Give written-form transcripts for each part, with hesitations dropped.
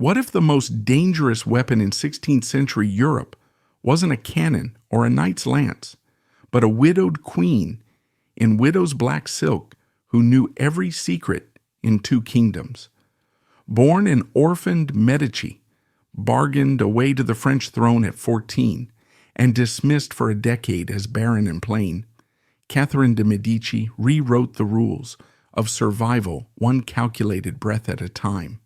What if the most dangerous weapon in 16th century Europe wasn't a cannon or a knight's lance, but a widowed queen in widow's black silk who knew every secret in two kingdoms? Born an orphaned Medici, bargained away to the French throne at 14, and dismissed for a decade as barren and plain, Catherine de Medici rewrote the rules of survival one calculated breath at a time.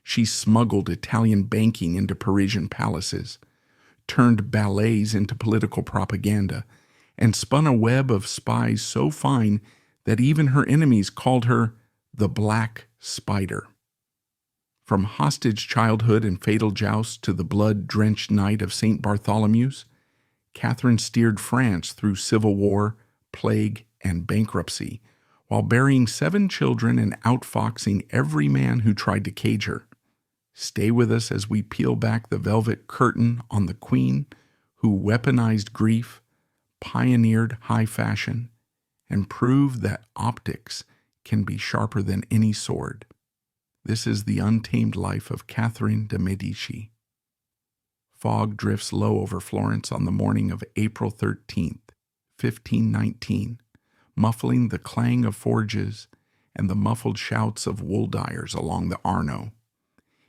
She smuggled Italian banking into Parisian palaces, turned ballets into political propaganda, and spun a web of spies so fine that even her enemies called her the Black Spider. From hostage childhood and fatal jousts to the blood-drenched night of St Bartholomew's, Catherine steered France through civil war, plague, and bankruptcy, while burying 7 children and outfoxing every man who tried to cage her. Stay with us as we peel back the velvet curtain on the queen who weaponized grief, pioneered high fashion, and proved that optics can be sharper than any sword. This is the untamed life of Catherine de Medici. Fog drifts low over Florence on the morning of April 13th, 1519, muffling the clang of forges and the muffled shouts of wool dyers along the Arno.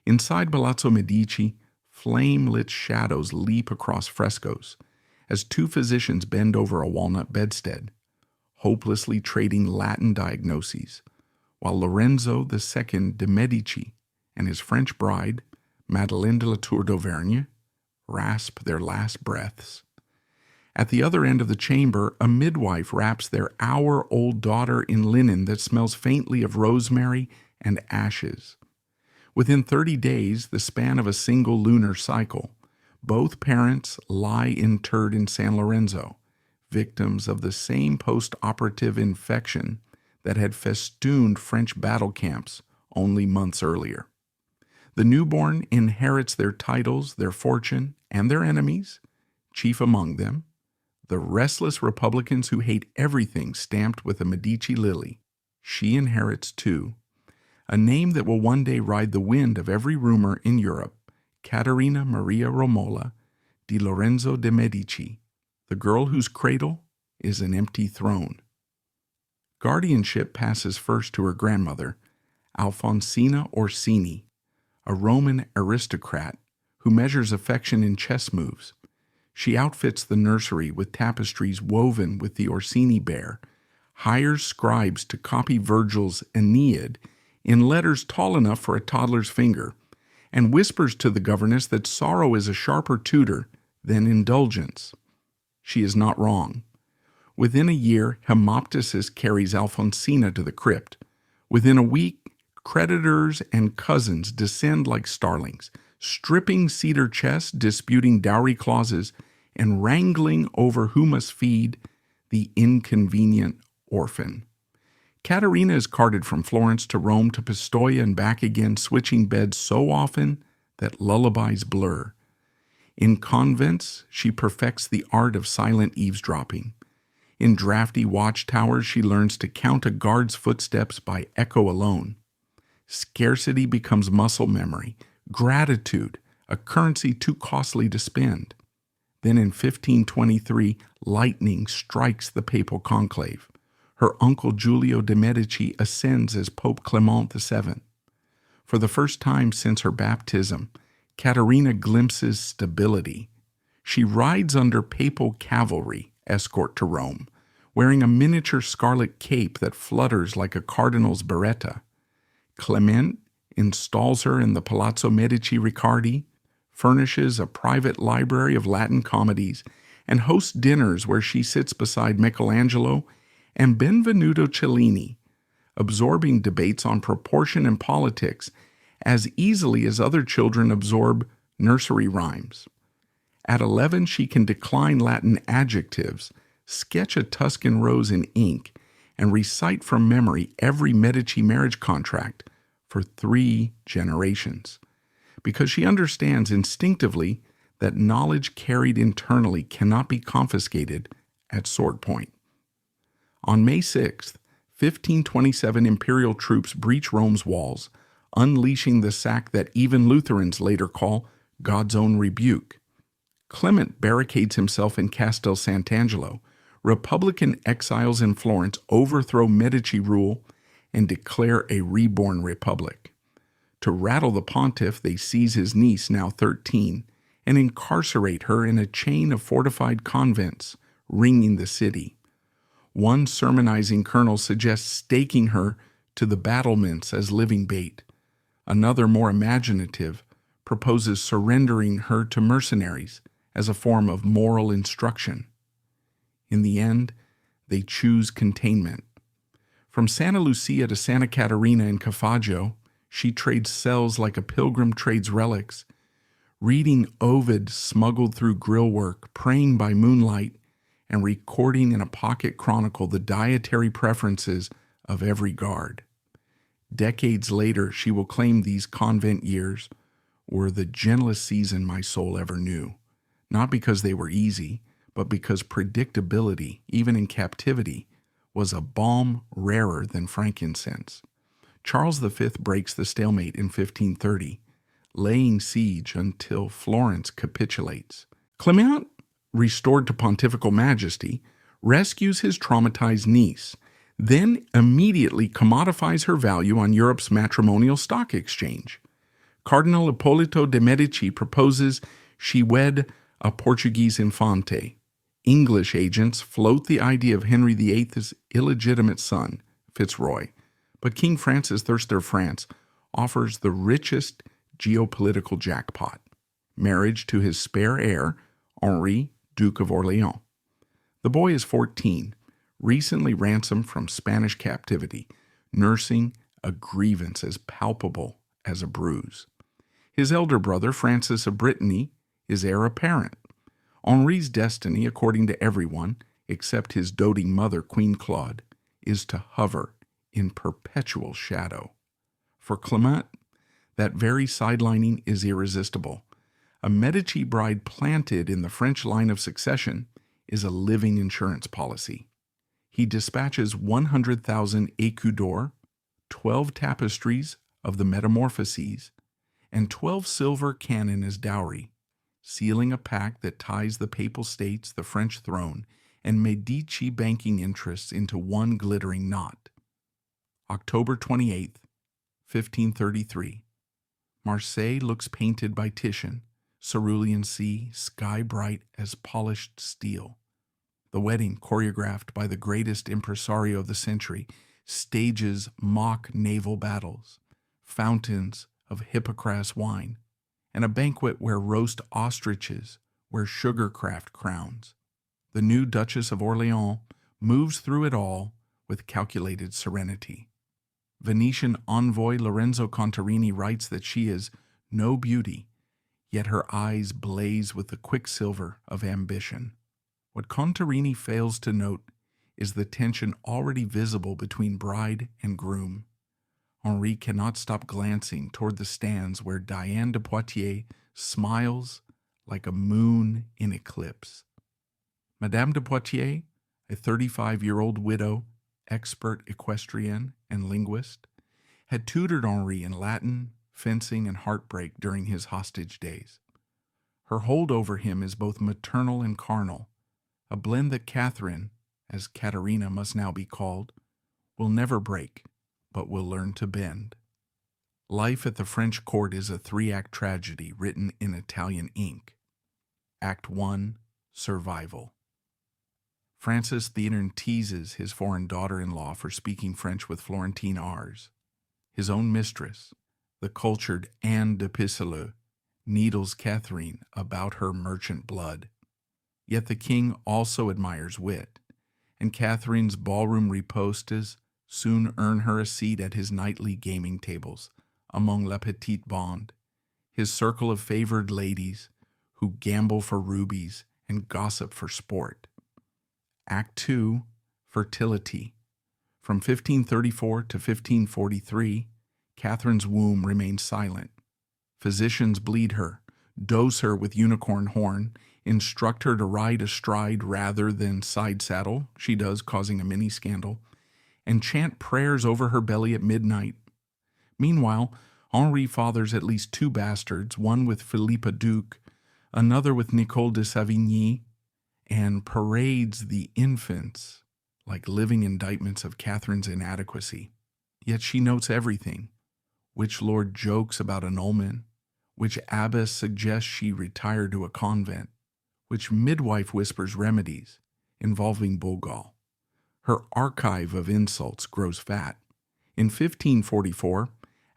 Inside Palazzo Medici, flame-lit shadows leap across frescoes as 2 physicians bend over a walnut bedstead, hopelessly trading Latin diagnoses, while Lorenzo II de Medici and his French bride, Madeleine de la Tour d'Auvergne, rasp their last breaths. At the other end of the chamber, a midwife wraps their hour-old daughter in linen that smells faintly of rosemary and ashes. Within 30 days, the span of a single lunar cycle, both parents lie interred in San Lorenzo, victims of the same post-operative infection that had festooned French battle camps only months earlier. The newborn inherits their titles, their fortune, and their enemies, chief among them, the restless Republicans who hate everything stamped with a Medici lily. She inherits, too, a name that will one day ride the wind of every rumor in Europe, Caterina Maria Romola di Lorenzo de Medici, the girl whose cradle is an empty throne. Guardianship passes first to her grandmother, Alfonsina Orsini, a Roman aristocrat who measures affection in chess moves. She outfits the nursery with tapestries woven with the Orsini bear, hires scribes to copy Virgil's Aeneid in letters tall enough for a toddler's finger, and whispers to the governess that sorrow is a sharper tutor than indulgence. She is not wrong. Within a year, Hemoptysis carries Alfonsina to the crypt. Within a week, creditors and cousins descend like starlings, stripping cedar chests, disputing dowry clauses, and wrangling over who must feed the inconvenient orphan. Caterina is carted from Florence to Rome to Pistoia and back again, switching beds so often that lullabies blur. In convents, she perfects the art of silent eavesdropping. In drafty watchtowers, she learns to count a guard's footsteps by echo alone. Scarcity becomes muscle memory, gratitude, a currency too costly to spend. Then in 1523, lightning strikes the papal conclave. Her uncle Giulio de' Medici ascends as Pope Clement VII. For the first time since her baptism, Caterina glimpses stability. She rides under papal cavalry escort to Rome, wearing a miniature scarlet cape that flutters like a cardinal's berretta. Clement installs her in the Palazzo Medici Riccardi, furnishes a private library of Latin comedies, and hosts dinners where she sits beside Michelangelo and Benvenuto Cellini, absorbing debates on proportion and politics as easily as other children absorb nursery rhymes. At 11, she can decline Latin adjectives, sketch a Tuscan rose in ink, and recite from memory every Medici marriage contract for 3 generations, because she understands instinctively that knowledge carried internally cannot be confiscated at sword point. On May 6, 1527, imperial troops breach Rome's walls, unleashing the sack that even Lutherans later call God's own rebuke. Clement barricades himself in Castel Sant'Angelo. Republican exiles in Florence overthrow Medici rule and declare a reborn republic. To rattle the pontiff, they seize his niece, now 13, and incarcerate her in a chain of fortified convents, ringing the city. One sermonizing colonel suggests staking her to the battlements as living bait. Another, more imaginative, proposes surrendering her to mercenaries as a form of moral instruction. In the end, they choose containment. From Santa Lucia to Santa Caterina in Cafaggio, she trades cells like a pilgrim trades relics, reading Ovid smuggled through grillwork, praying by moonlight, and recording in a pocket chronicle the dietary preferences of every guard. Decades later, she will claim these convent years were the gentlest season my soul ever knew, not because they were easy, but because predictability, even in captivity, was a balm rarer than frankincense. Charles V breaks the stalemate in 1530, laying siege until Florence capitulates. Clement, restored to pontifical majesty, rescues his traumatized niece, then immediately commodifies her value on Europe's matrimonial stock exchange. Cardinal Ippolito de Medici proposes she wed a Portuguese infante. English agents float the idea of Henry VIII's illegitimate son, Fitzroy, but King Francis Thirster of France offers the richest geopolitical jackpot: marriage to his spare heir, Henri, Duke of Orleans. The boy is 14, recently ransomed from Spanish captivity, nursing a grievance as palpable as a bruise. His elder brother, Francis of Brittany, is heir apparent. Henri's destiny, according to everyone, except his doting mother, Queen Claude, is to hover in perpetual shadow. For Clement, that very sidelining is irresistible. A Medici bride planted in the French line of succession is a living insurance policy. He dispatches 100,000 écus d'or, 12 tapestries of the Metamorphoses, and 12 silver cannon as dowry, sealing a pact that ties the Papal States, the French throne, and Medici banking interests into one glittering knot. October 28, 1533. Marseille looks painted by Titian, cerulean sea, sky bright as polished steel. The wedding, choreographed by the greatest impresario of the century, stages mock naval battles, fountains of Hippocras wine, and a banquet where roast ostriches wear sugar-craft crowns. The new Duchess of Orleans moves through it all with calculated serenity. Venetian envoy Lorenzo Contarini writes that she is no beauty, yet her eyes blaze with the quicksilver of ambition. What Contarini fails to note is the tension already visible between bride and groom. Henri cannot stop glancing toward the stands where Diane de Poitiers smiles like a moon in eclipse. Madame de Poitiers, a 35-year-old widow, expert equestrienne and linguist, had tutored Henri in Latin, fencing, and heartbreak during his hostage days. Her hold over him is both maternal and carnal, a blend that Catherine, as Caterina must now be called, will never break, but will learn to bend. Life at the French court is a 3-act tragedy written in Italian ink. Act 1, Survival. Francis Theodore teases his foreign daughter-in-law for speaking French with Florentine R's. His own mistress, the cultured Anne de Pisseleu, needles Catherine about her merchant blood. Yet the king also admires wit, and Catherine's ballroom ripostas soon earn her a seat at his nightly gaming tables among la petite bande, his circle of favored ladies who gamble for rubies and gossip for sport. Act 2, Fertility. From 1534 to 1543, Catherine's womb remains silent. Physicians bleed her, dose her with unicorn horn, instruct her to ride astride rather than side saddle, she does, causing a mini-scandal, and chant prayers over her belly at midnight. Meanwhile, Henri fathers at least 2 bastards, one with Philippe Duc, another with Nicole de Savigny, and parades the infants like living indictments of Catherine's inadequacy. Yet she notes everything. Which lord jokes about annulment, which abbess suggests she retire to a convent, which midwife whispers remedies involving Bogal. Her archive of insults grows fat. In 1544,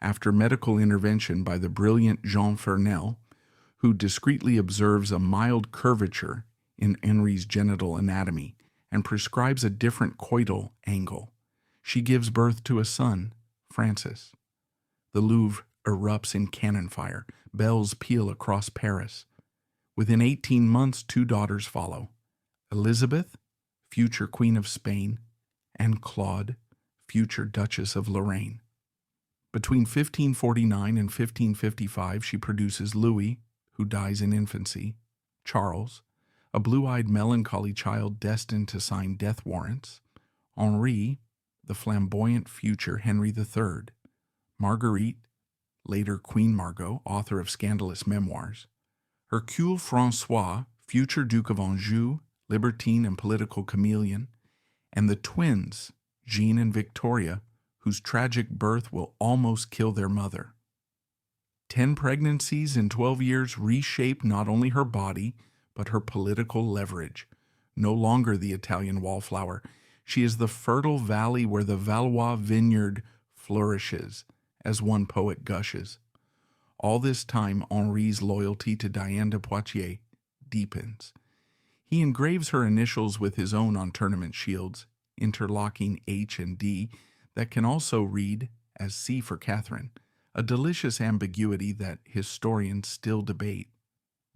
after medical intervention by the brilliant Jean Fernel, who discreetly observes a mild curvature in Henri's genital anatomy and prescribes a different coital angle, she gives birth to a son, Francis. The Louvre erupts in cannon fire. Bells peal across Paris. Within 18 months, 2 daughters follow: Elizabeth, future Queen of Spain, and Claude, future Duchess of Lorraine. Between 1549 and 1555, she produces Louis, who dies in infancy, Charles, a blue-eyed melancholy child destined to sign death warrants, Henri, the flamboyant future Henry III, Marguerite, later Queen Margot, author of scandalous memoirs, Hercule François, future Duke of Anjou, libertine and political chameleon, and the twins, Jean and Victoria, whose tragic birth will almost kill their mother. 10 pregnancies in 12 years reshape not only her body, but her political leverage. No longer the Italian wallflower, she is the fertile valley where the Valois vineyard flourishes, as one poet gushes. All this time, Henri's loyalty to Diane de Poitiers deepens. He engraves her initials with his own on tournament shields, interlocking H and D, that can also read as C for Catherine, a delicious ambiguity that historians still debate.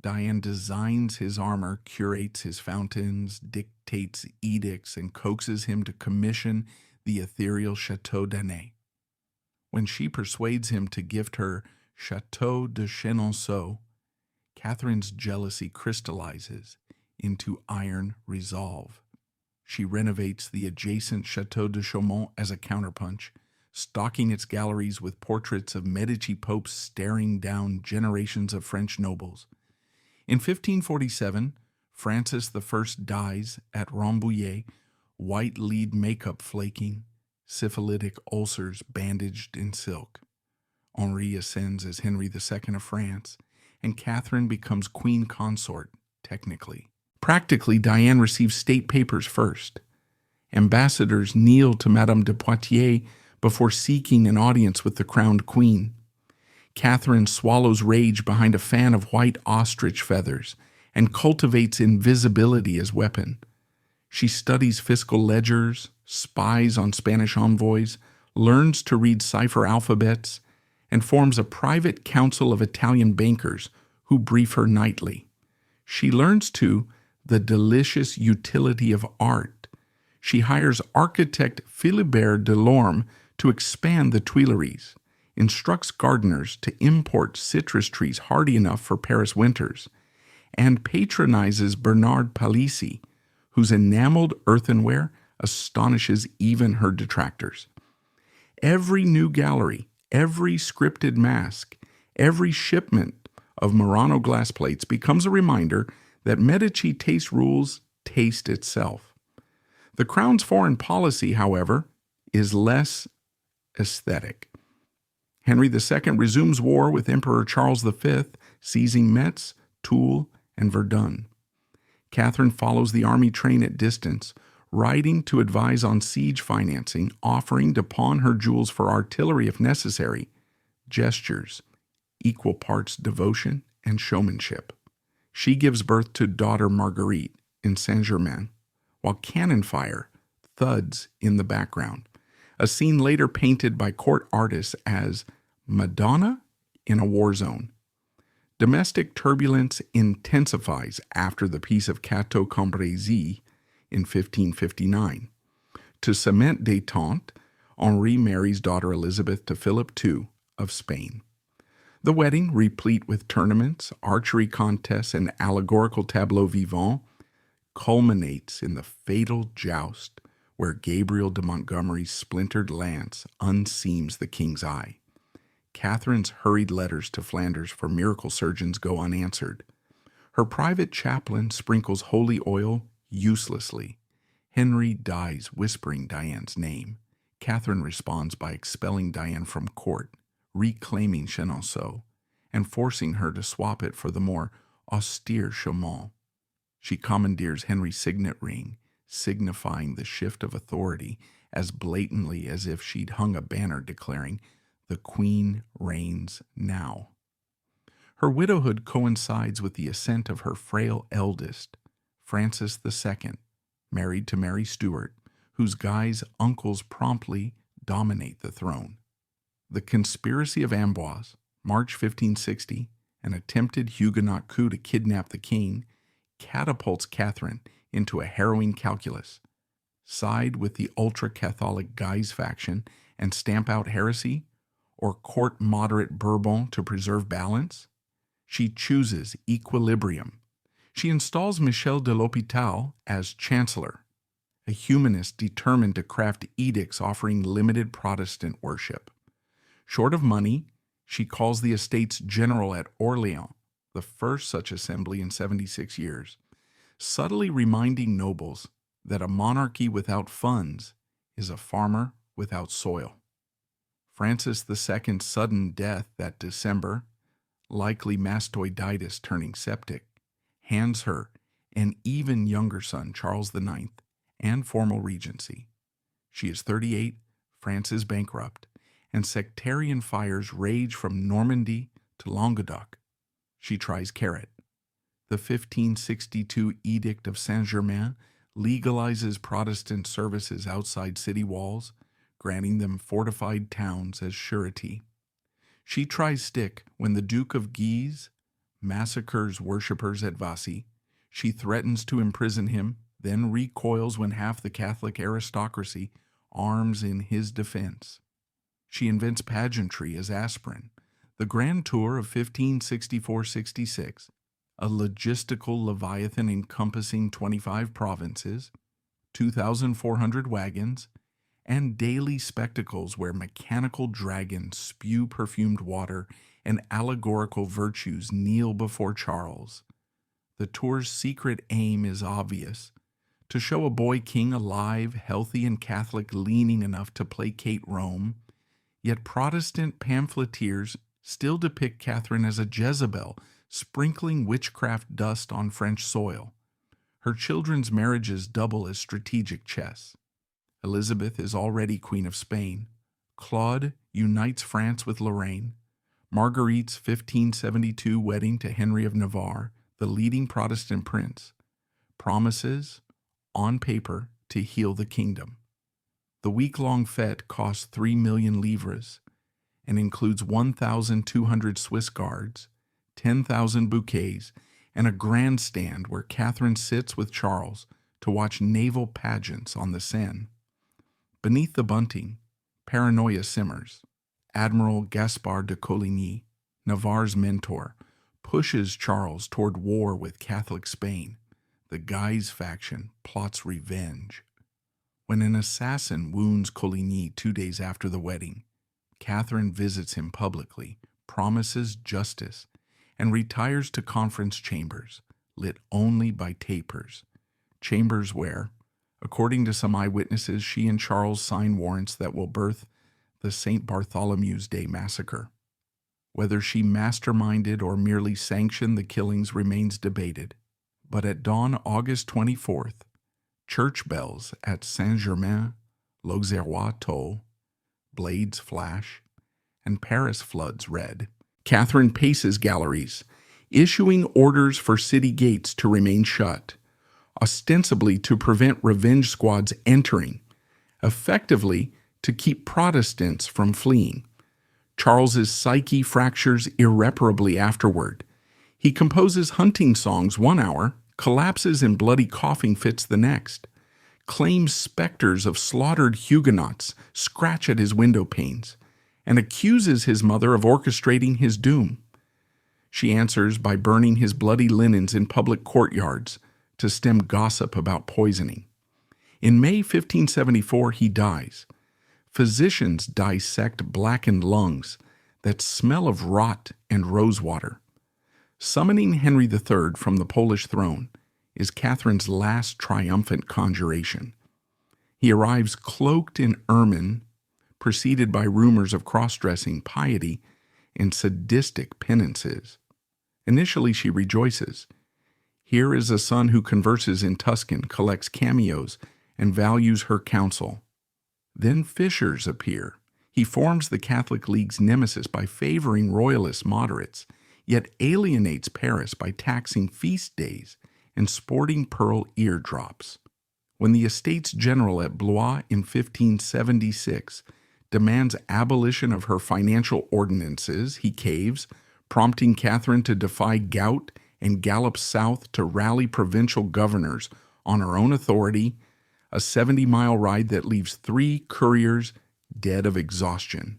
Diane designs his armor, curates his fountains, dictates edicts, and coaxes him to commission the ethereal Chateau d'Anay. When she persuades him to gift her Chateau de Chenonceau, Catherine's jealousy crystallizes into iron resolve. She renovates the adjacent Chateau de Chaumont as a counterpunch, stocking its galleries with portraits of Medici popes staring down generations of French nobles. In 1547, Francis I dies at Rambouillet, white lead makeup flaking, syphilitic ulcers bandaged in silk. Henri ascends as Henry II of France, and Catherine becomes queen consort, technically. Practically, Diane receives state papers first. Ambassadors kneel to Madame de Poitiers before seeking an audience with the crowned queen. Catherine swallows rage behind a fan of white ostrich feathers and cultivates invisibility as weapon. She studies fiscal ledgers, spies on Spanish envoys, learns to read cipher alphabets, and forms a private council of Italian bankers who brief her nightly. She learns, too, the delicious utility of art. She hires architect Philibert Delorme to expand the Tuileries, instructs gardeners to import citrus trees hardy enough for Paris winters, and patronizes Bernard Palissy, whose enameled earthenware astonishes even her detractors. Every new gallery, every scripted mask, every shipment of Murano glass plates becomes a reminder that Medici taste rules taste itself. The crown's foreign policy, however, is less aesthetic. Henry II resumes war with Emperor Charles V, seizing Metz, Toul, and Verdun. Catherine follows the army train at distance, riding to advise on siege financing, offering to pawn her jewels for artillery if necessary. Gestures, equal parts devotion and showmanship. She gives birth to daughter Marguerite in Saint-Germain, while cannon fire thuds in the background, a scene later painted by court artists as Madonna in a war zone. Domestic turbulence intensifies after the Peace of Cateau-Cambrésis in 1559. To cement détente, Henri marries daughter Elizabeth to Philip II of Spain. The wedding, replete with tournaments, archery contests, and allegorical tableaux vivants, culminates in the fatal joust where Gabriel de Montgomery's splintered lance unseams the king's eye. Catherine's hurried letters to Flanders for miracle surgeons go unanswered. Her private chaplain sprinkles holy oil uselessly. Henry dies whispering Diane's name. Catherine responds by expelling Diane from court, reclaiming Chenonceau, and forcing her to swap it for the more austere Chaumont. She commandeers Henry's signet ring, signifying the shift of authority as blatantly as if she'd hung a banner declaring, "The Queen reigns now." Her widowhood coincides with the ascent of her frail eldest, Francis II, married to Mary Stuart, whose Guy's uncles promptly dominate the throne. The Conspiracy of Amboise, March 1560, an attempted Huguenot coup to kidnap the king, catapults Catherine into a harrowing calculus. Side with the ultra-Catholic Guise faction and stamp out heresy, or court moderate Bourbon to preserve balance? She chooses equilibrium. She installs Michel de l'Hôpital as chancellor, a humanist determined to craft edicts offering limited Protestant worship. Short of money, she calls the Estates General at Orléans, the first such assembly in 76 years, subtly reminding nobles that a monarchy without funds is a farmer without soil. Francis II's sudden death that December, likely mastoiditis turning septic, hands her an even younger son, Charles IX, and formal regency. She is 38, France is bankrupt, and sectarian fires rage from Normandy to Languedoc. She tries carrot. The 1562 Edict of Saint-Germain legalizes Protestant services outside city walls, granting them fortified towns as surety. She tries stick when the Duke of Guise massacres worshippers at Vassy. She threatens to imprison him, then recoils when half the Catholic aristocracy arms in his defense. She invents pageantry as aspirin, the Grand Tour of 1564-66, a logistical leviathan encompassing 25 provinces, 2,400 wagons, and daily spectacles where mechanical dragons spew perfumed water and allegorical virtues kneel before Charles. The tour's secret aim is obvious: to show a boy king alive, healthy, and Catholic, leaning enough to placate Rome. Yet Protestant pamphleteers still depict Catherine as a Jezebel, sprinkling witchcraft dust on French soil. Her children's marriages double as strategic chess. Elizabeth is already Queen of Spain. Claude unites France with Lorraine. Marguerite's 1572 wedding to Henry of Navarre, the leading Protestant prince, promises, on paper, to heal the kingdom. The week-long fête costs 3 million livres and includes 1,200 Swiss guards, 10,000 bouquets, and a grandstand where Catherine sits with Charles to watch naval pageants on the Seine. Beneath the bunting, paranoia simmers. Admiral Gaspard de Coligny, Navarre's mentor, pushes Charles toward war with Catholic Spain. The Guise faction plots revenge. When an assassin wounds Coligny 2 days after the wedding, Catherine visits him publicly, promises justice, and retires to conference chambers, lit only by tapers. Chambers where, according to some eyewitnesses, she and Charles sign warrants that will birth the St Bartholomew's Day massacre. Whether she masterminded or merely sanctioned the killings remains debated. But at dawn, August 24th, church bells at Saint-Germain, l'Auxerrois toll, blades flash, and Paris floods red. Catherine paces galleries, issuing orders for city gates to remain shut, ostensibly to prevent revenge squads entering, effectively to keep Protestants from fleeing. Charles's psyche fractures irreparably afterward. He composes hunting songs 1 hour, collapses in bloody coughing fits the next, claims specters of slaughtered Huguenots scratch at his window panes, and accuses his mother of orchestrating his doom. She answers by burning his bloody linens in public courtyards to stem gossip about poisoning. In May 1574, he dies. Physicians dissect blackened lungs, that smell of rot and rosewater. Summoning Henry III from the Polish throne is Catherine's last triumphant conjuration. He arrives cloaked in ermine, preceded by rumors of cross-dressing, piety, and sadistic penances. Initially, she rejoices. Here is a son who converses in Tuscan, collects cameos, and values her counsel. Then fissures appear. He forms the Catholic League's nemesis by favoring royalist moderates, yet alienates Paris by taxing feast days and sporting pearl eardrops. When the Estates General at Blois in 1576 demands abolition of her financial ordinances, he caves, prompting Catherine to defy gout and gallop south to rally provincial governors on her own authority, a 70-mile ride that leaves 3 couriers dead of exhaustion.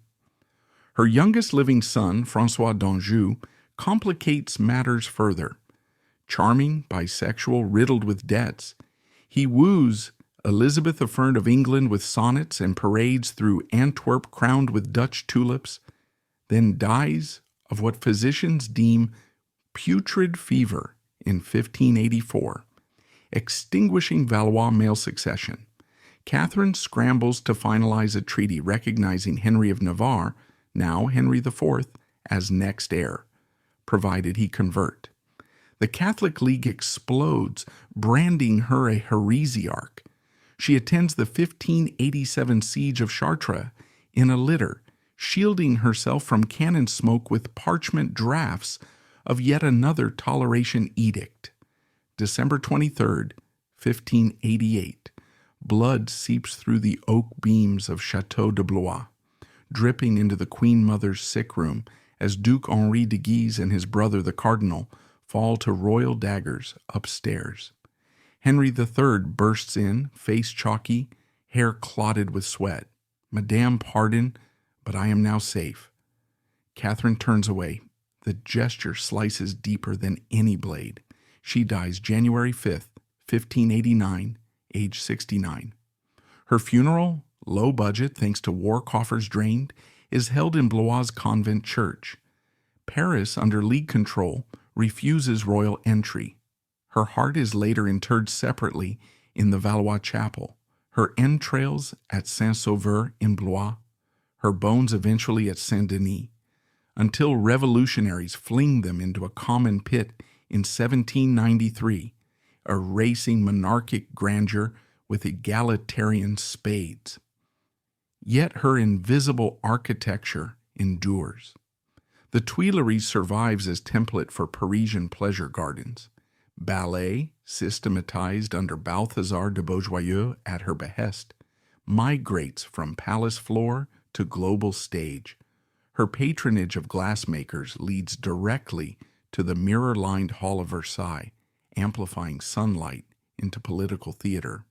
Her youngest living son, François d'Anjou, complicates matters further. Charming, bisexual, riddled with debts, he woos Elizabeth of England with sonnets and parades through Antwerp crowned with Dutch tulips, then dies of what physicians deem putrid fever in 1584, extinguishing Valois male succession. Catherine scrambles to finalize a treaty recognizing Henry of Navarre, now Henry IV, as next heir, provided he convert. The Catholic League explodes, branding her a heresiarch. She attends the 1587 siege of Chartres in a litter, shielding herself from cannon smoke with parchment drafts of yet another toleration edict. December 23, 1588. Blood seeps through the oak beams of Chateau de Blois, dripping into the Queen Mother's sick room as Duke Henri de Guise and his brother the Cardinal fall to royal daggers upstairs. Henry III bursts in, face chalky, hair clotted with sweat. "Madame, pardon, but I am now safe." Catherine turns away. The gesture slices deeper than any blade. She dies January 5th, 1589, age 69. Her funeral, low budget thanks to war coffers drained, is held in Blois' convent church. Paris, under League control, refuses royal entry. Her heart is later interred separately in the Valois Chapel, her entrails at Saint-Sauveur in Blois, her bones eventually at Saint-Denis, until revolutionaries fling them into a common pit in 1793, erasing monarchic grandeur with egalitarian spades. Yet her invisible architecture endures. The Tuileries survives as template for Parisian pleasure gardens. Ballet, systematized under Balthazar de Beaujoyeux at her behest, migrates from palace floor to global stage. Her patronage of glassmakers leads directly to the mirror-lined Hall of Versailles, amplifying sunlight into political theater.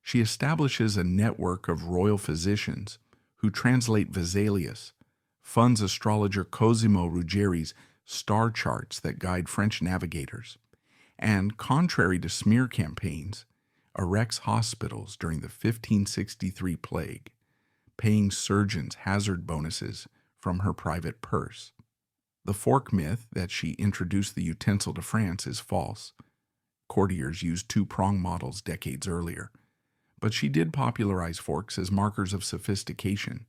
She establishes a network of royal physicians who translate Vesalius, funds astrologer Cosimo Ruggeri's star charts that guide French navigators, and, contrary to smear campaigns, erects hospitals during the 1563 plague, paying surgeons hazard bonuses from her private purse. The fork myth that she introduced the utensil to France is false. Courtiers used 2-prong models decades earlier, but she did popularize forks as markers of sophistication,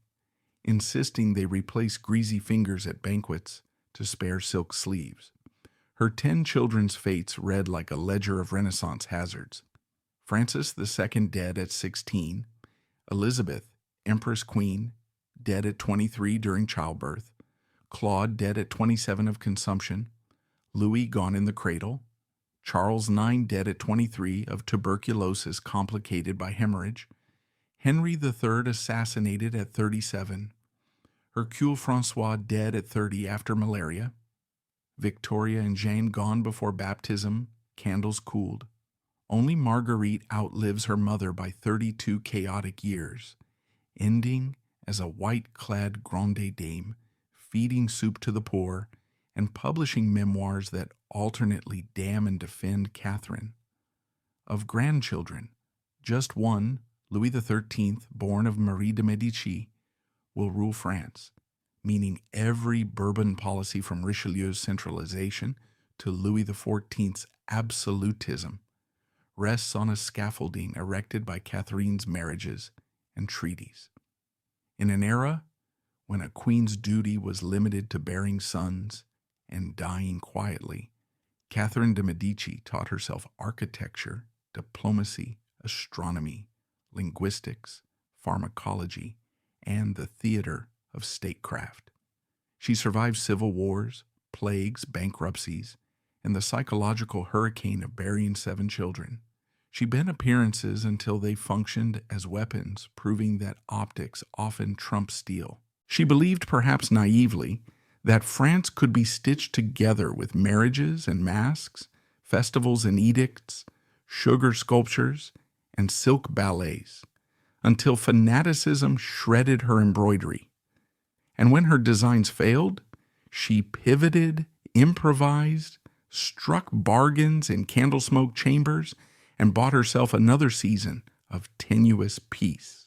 insisting they replace greasy fingers at banquets to spare silk sleeves. Her 10 children's fates read like a ledger of Renaissance hazards. Francis II dead at 16, Elizabeth, Empress Queen, dead at 23 during childbirth, Claude dead at 27 of consumption, Louis gone in the cradle, Charles IX dead at 23 of tuberculosis complicated by hemorrhage, Henry III assassinated at 37, Hercule Francois dead at 30 after malaria, Victoria and Jane gone before baptism, candles cooled. Only Marguerite outlives her mother by 32 chaotic years, ending as a white-clad grande dame, feeding soup to the poor, and publishing memoirs that alternately damn and defend Catherine. Of grandchildren, just one, Louis XIII, born of Marie de Medici, will rule France, meaning every Bourbon policy from Richelieu's centralization to Louis XIV's absolutism, rests on a scaffolding erected by Catherine's marriages and treaties. In an era when a queen's duty was limited to bearing sons and dying quietly, Catherine de Medici taught herself architecture, diplomacy, astronomy, linguistics, pharmacology, and the theater of statecraft. She survived civil wars, plagues, bankruptcies, and the psychological hurricane of burying 7 children. She bent appearances until they functioned as weapons, proving that optics often trump steel. She believed, perhaps naively, that France could be stitched together with marriages and masks, festivals and edicts, sugar sculptures, and silk ballets, until fanaticism shredded her embroidery. And when her designs failed, she pivoted, improvised, struck bargains in candle smoke chambers, and bought herself another season of tenuous peace.